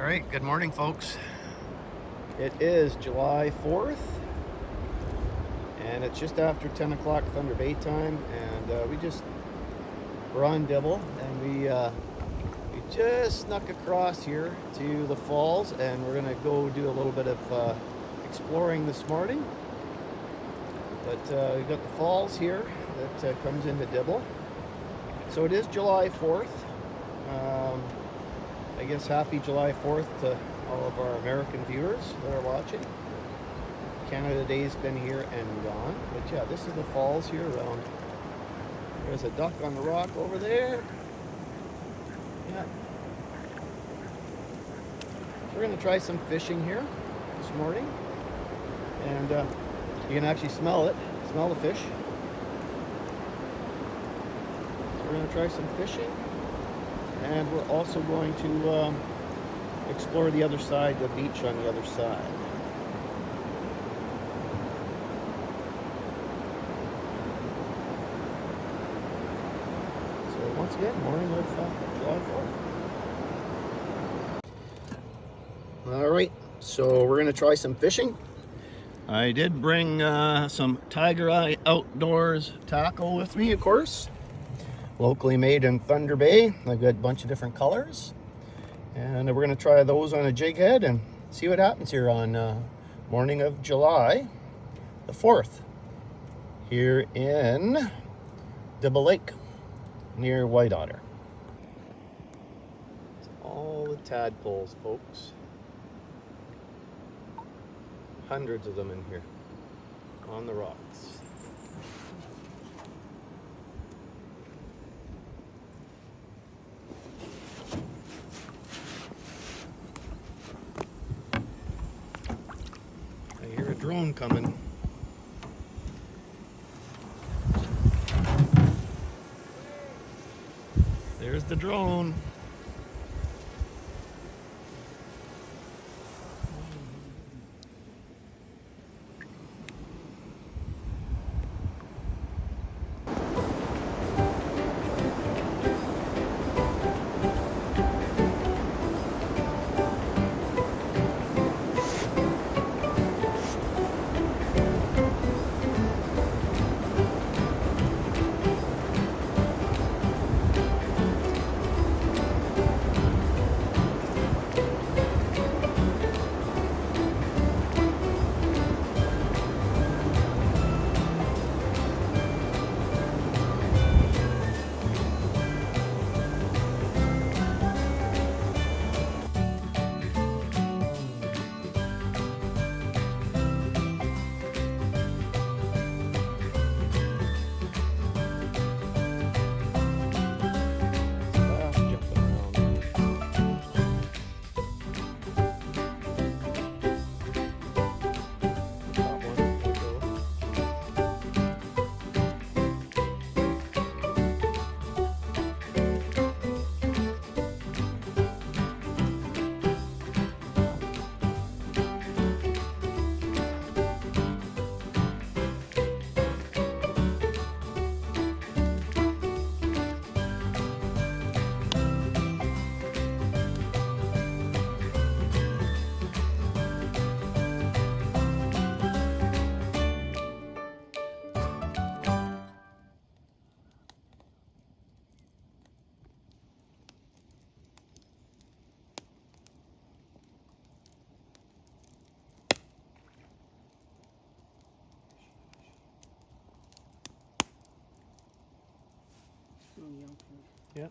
Alright, good morning folks. It is July 4th and it's just after 10 o'clock Thunder Bay time, and we're on Dibble, and we just snuck across here to the falls, and we're gonna go do a little bit of exploring this morning. But we've got the falls here that comes into Dibble. So it is July 4th. I guess happy July 4th to all of our American viewers that are watching. Canada Day's been here and gone. But yeah, this is the falls here around. There's a duck on the rock over there. Yeah. So we're going to try some fishing here this morning. And you can actually smell it. Smell the fish. So we're going to try some fishing. And we're also going to explore the other side, the beach on the other side. So once again, morning of July 4th. All right, so we're going to try some fishing. I did bring some Tiger Eye Outdoors tackle with me, of course. Locally made in Thunder Bay. I've got a bunch of different colors. And we're going to try those on a jig head and see what happens here on morning of July the 4th. Here in Dibble Lake near White Otter. It's all the tadpoles, folks. Hundreds of them in here on the rocks. I hear a drone coming. There's the drone. Yeah.